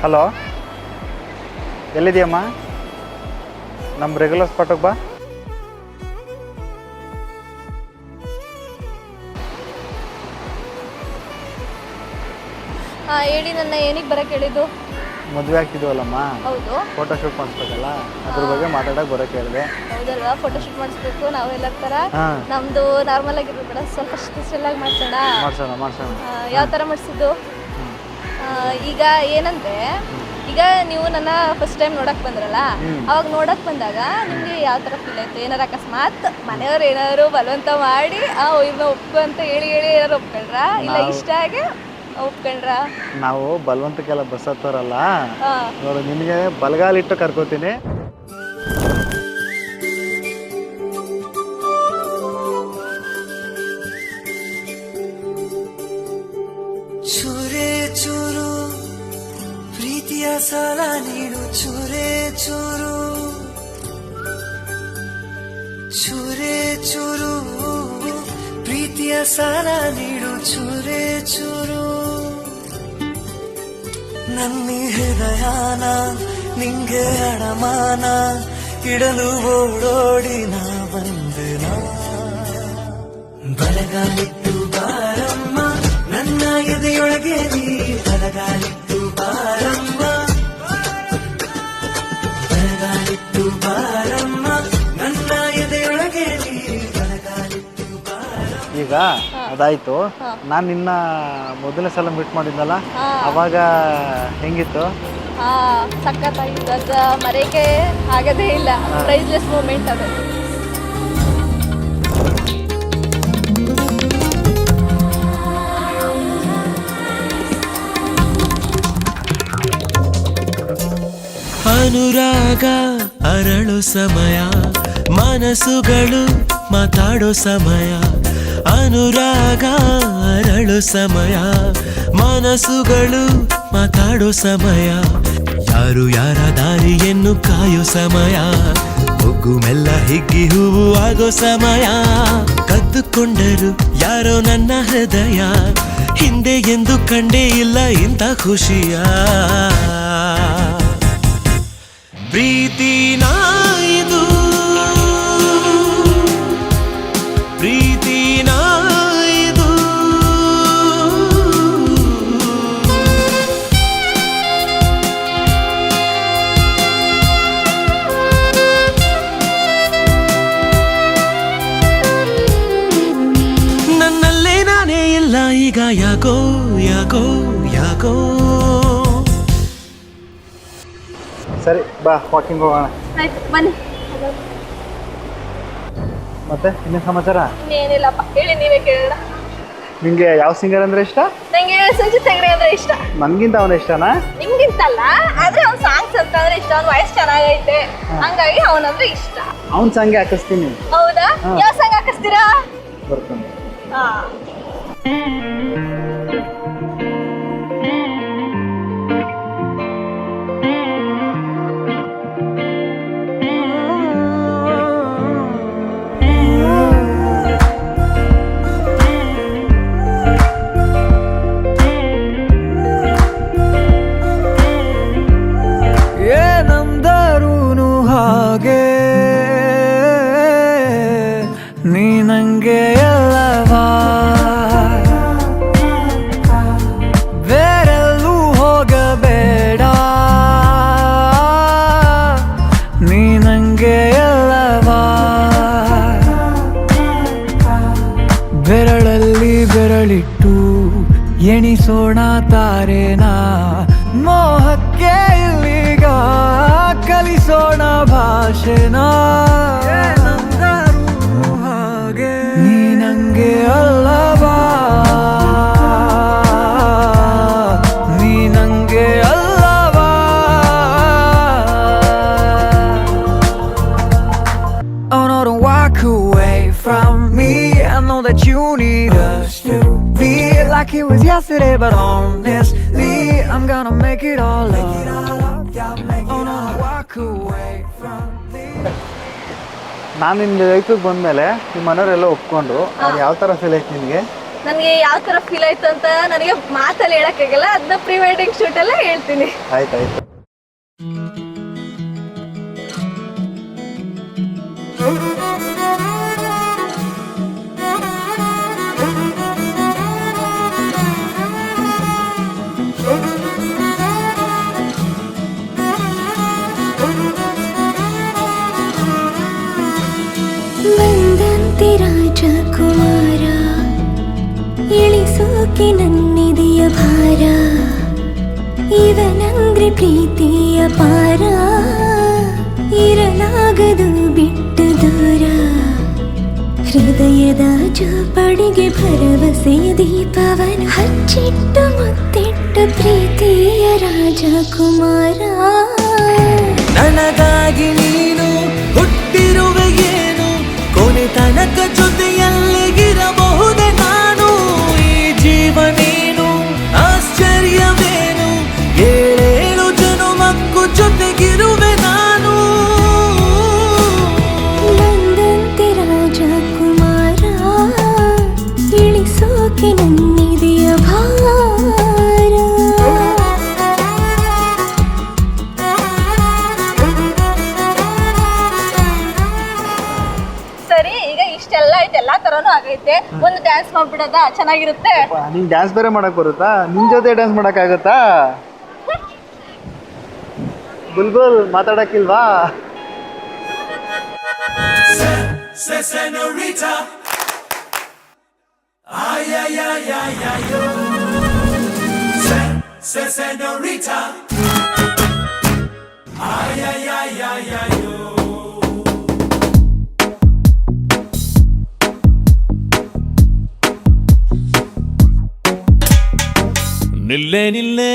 Hello, ಎಲ್ಲಿದೆಯಮ್ಮ? ನಮ್ಮ regular ಸ್ಪಾಟಿಗೆ ಬಾ. ಹೇಳಿ, ನನ್ನ ಏನಕ್ಕೆ ಬರಕ್ಕೆ ಹೇಳಿದ್ದು? ಮದುವೆ ಆಗ್ತಿದ್ವಲ್ಲಮ್ಮ, ಹೌದು. ಫೋಟೋ ಶೂಟ್ ಮಾಡಿಸ್ಬೇಕಲ್ಲ, ಅದ್ರ ಬಗ್ಗೆ ಮಾತಾಡೋಕೆ ಬರೋಕೆ ಹೇಳಿದೆ. ಹೌದಲ್ವಾ, ಫೋಟೋ ಶೂಟ್ ಮಾಡಿಸ್ಬೇಕು ನಾವು ಎಲ್ಲ ಥರ. ನಮ್ಮದು ನಾರ್ಮಲ್ ಆಗಿರ್ಬೇಡ, ಸ್ವಲ್ಪ ಸ್ಪೆಷಲ್ ಆಗಿ ಮಾಡಿಸೋಣ. ಯಾವ ಥರ ಮಾಡಿಸಿದ್ದು? ಈಗ ಏನಂದರೆ, ಈಗ ನೀವು ನನ್ನ ಫಸ್ಟ್ ಟೈಮ್ ನೋಡಕ್ಕೆ ಬಂದ್ರಲ್ಲ, ಅವಾಗ ನೋಡಕ್ಕೆ ಬಂದಾಗ ನಿಮಗೆ ಯಾವ ಥರ ಫೀಲ್ ಆಯಿತು? ಏನಾರು ಅಕಸ್ಮಾತ್ ಮನೆಯವ್ರು ಏನಾದ್ರು ಬಲವಂತ ಮಾಡಿ ಇವ್ರನ್ನ ಒಪ್ಪು ಅಂತ ಹೇಳಿ ಏನಾರು ಒಪ್ಕೊಂಡ್ರಾ, ಇಲ್ಲ ಇಷ್ಟ ಆಗಿ ಒಪ್ಕೊಂಡ್ರಾ? ನಾವು ಬಲವಂತಕ್ಕೆಲ್ಲ ಬಸ್ ಹತ್ತಾರಲ್ಲ ನೋಡು, ನಿನಗೆ ಬಲಗಾಲಿಟ್ಟು ಕರ್ಕೋತೀನಿ. ಚೂರೇ ಚೂರು ಪ್ರೀತಿಯ ಸಾಲ ನೀಡು, ಚೂರೇ ಚೂರು ಚೂರೇ ಚೂರು ಪ್ರೀತಿಯ ಸಾಲ ನೀಡು, ಚೂರೇ ಚೂರು ನನ್ನ ಹೃದಯನ ನಿಂಗೆ ಅಡಮಾನ ಇಡಲು ಓಡೋಡಿ ನಾ ಬಂದೆನ. ಬಲಗಾಲಿಟ್ಟು ಬಾರಮ್ಮ ನನ್ನ ಎದೆಯೊಳಗೆ ನೀ, ಬಲಗಾಲಿಟ್ಟು ಬಾರಮ್ಮ, ಬಲಗಾಲಿಟ್ಟು ಬಾರಮ್ಮ ನನ್ನ ಎದೆಯೊಳಗೆ ನೀ, ಬಲಗಾಲಿಟ್ಟು ಬಾರಮ್ಮ. ಈಗ ಅದಾಯ್ತು. ನಾನು ನಿನ್ನ ಮೊದಲನೇ ಸಲ ಮೀಟ್ ಮಾಡಿದ್ನಲ್ಲ, ಅವಾಗ ಹೆಂಗಿತ್ತು? ಸಖತ್ತಾಗಿತ್ತು. ಅದು ಮರೆಯಕ್ಕೆ ಆಗದೇ ಇಲ್ಲ. ಪ್ರೈಸ್ಲೆಸ್ ಮೂಮೆಂಟ್ ಅದು. ಅನುರಾಗ ಅರಳು ಸಮಯ, ಮನಸ್ಸುಗಳು ಮಾತಾಡೋ ಸಮಯ. ಅನುರಾಗ ಅರಳು ಸಮಯ, ಮನಸ್ಸುಗಳು ಮಾತಾಡೋ ಸಮಯ. ಯಾರು ಯಾರ ದಾರಿಯನ್ನು ಕಾಯೋ ಸಮಯ, ಒಗ್ಗು ಮೆಲ್ಲ ಹಿಗ್ಗಿ ಹೂವು ಆಗೋ ಸಮಯ. ಕದ್ದುಕೊಂಡರು ಯಾರೋ ನನ್ನ ಹೃದಯ, ಹಿಂದೆ ಎಂದು ಕಂಡೇ ಇಲ್ಲ ಇಂಥ ಖುಷಿಯ. ಪ್ರೀತಿನ ಇದು, ಪ್ರೀತಿನ ಇದು. ನನ್ನಲ್ಲೇ ನಾನೇ ಇಲ್ಲ ಈಗ, ಯಾಕೋ ಯಾಕೋ ಯಾಕೋ. ಸರಿ ಬಾ, ವಾಕಿಂಗ್ ಹೋಗೋಣ. ಆಯ್ತು, ಬನ್ನಿ. ಮತ್ತೆ ಇನ್ನೇನು ಸಮಾಚಾರ? ಏನಿಲ್ಲಪ್ಪ, ಹೇಳಿ, ನೀವೇ ಕೇಳೋಣ. ನಿಂಗೆ ಯಾವ ಸಿಂಗರ್ ಅಂದ್ರೆ ಇಷ್ಟ? ನಂಗೆ ಸಂಜಿತ್ ಹೆಗ್ಡೆ ಅಂದ್ರೆ ಇಷ್ಟ. ನನ್ಗಿಂತ ಅವನ ಇಷ್ಟನಾ? ನಿಮ್ಗಿಂತಲ್ಲ, ಆದ್ರೆ ಅವ್ನ ಸಾಂಗ್ಸ್ ಅಂತಂದ್ರೆ ಇಷ್ಟ. ಅವ್ನ ವಾಯ್ಸ್ ಚೆನ್ನಾಗೈತೆ, ಹಂಗಾಗಿ ಅವನಂದ್ರೆ ಇಷ್ಟ. ಅವನ ಸಾಂಗ್ಗೆ ಹಾಕಿಸ್ತೀನಿ. ಹೌದಾ? ಯಾವ ಸಾಂಗ್ ಹಾಕಿಸ್ತೀರಾ? ಬರ್ತಾನೆ. ಏನಂದರೂನು ಹಾಗೆ ನೀ ನಂಗೆ ಎಲ್ಲವಾ, ಬೇರೆಲ್ಲೂ ಹೋಗಬೇಡ, ನೀ ನಂಗೆ ಎಲ್ಲವಾ. ಬೆರಳಲ್ಲಿ ಬೆರಳಿಟ್ಟು ಎಣಿಸೋಣ ತಾರೇನ, ಮೋಹಕ್ಕೆ ಇಲ್ಲಿಗ ಕಲಿಸೋಣ ಭಾಷೆನ. ಹಾಗೆ ನೀ ನಂಗೆ ಅಲ್ಲವಾ, ನೀ ನಂಗೆ ಅಲ್ಲವಾ. Oh no, don't walk away from me, I know that you need us to be like it was yesterday, but honestly I'm gonna make it all up. Oh no, don't walk away from me. ನಾನು ನಿನ್ನ ಲೈಫಿಗೆ ಬಂದಮೇಲೆ ನಿಮ್ಮ ಮನೆಯವರೆಲ್ಲ ಒಪ್ಕೊಂಡ್ರು. ಅದು ಯಾವ ಥರ feel ಆಯ್ತು ನಿನಗೆ? ನನಗೆ ಯಾವ ಥರ ಫೀಲ್ ಆಯ್ತು ಅಂತ ನನಗೆ ಮಾತಲ್ಲಿ ಹೇಳೋಕ್ಕಾಗಲ್ಲ. ಅದನ್ನ ಪ್ರೀ ವೆಡ್ಡಿಂಗ್ ಶೂಟಲ್ಲೇ ಹೇಳ್ತೀನಿ. ಆಯ್ತಾಯ್ತು. ಬಂದಂತೆ ರಾಜಕುಮಾರ ಇಳಿಸೋಕೆ ನನ್ನಿದೆಯ ಭಾರ, ಇವನಂಗ್ರೆ ಪ್ರೀತಿಯ ಪಾರ, ಇರಲಾಗದು ಬಿಟ್ಟು ದೂರ, ಹೃದಯದ ಜೋಪಡಿಗೆ ಭರವಸೆಯ ದೀಪವನ ಹಚ್ಚಿಟ್ಟು ಮುತ್ತಿಟ್ಟು ಪ್ರೀತಿಯ ರಾಜಕುಮಾರ. ನನಗಾಗಿ ನೀನು ಹುಟ್ಟಿರುವೆ ಏನು, ಕೊನೆ ತನಕ ಜೊತೆಯಲ್ಲಿಗಿರಬಹುದೇ ನಾನು. ಈ ಜೀವ ನೀನು ಆಶ್ಚರ್ಯವೇನು, ಏಳೇಳು ಜನುಮಕ್ಕೂ ಜೊತೆಗಿರುವೆ ನಾನು. ಬಂದಂತೆ ರಾಜಕುಮಾರ ಇಳಿಸೋಕೆ ನನ್ನಿದೆಯ ಭಾರ. ಸರಿ, ಈಗ ಇಷ್ಟೆಲ್ಲ ಐತೆ, ಎಲ್ಲಾ ತರನು ಆಗೈತೆ. ಒಂದು ಡ್ಯಾನ್ಸ್ ಮಾಡ್ಬಿಡೋದ, ಚೆನ್ನಾಗಿರುತ್ತೆ. ನಿಂಗೆ ಡ್ಯಾನ್ಸ್ ಬೇರೆ ಮಾಡಕ್ ಬರುತ್ತಾ? ನಿನ್ ಜೊತೆ ಡ್ಯಾನ್ಸ್ ಮಾಡಕ್ ಆಗುತ್ತಾ? ಬುಲ್ಬುಲ್ ಮಾತಾಡಕ್ಕಿಲ್ವಾ? ನಿಲ್ಲೆ ನಿಲ್ಲೆ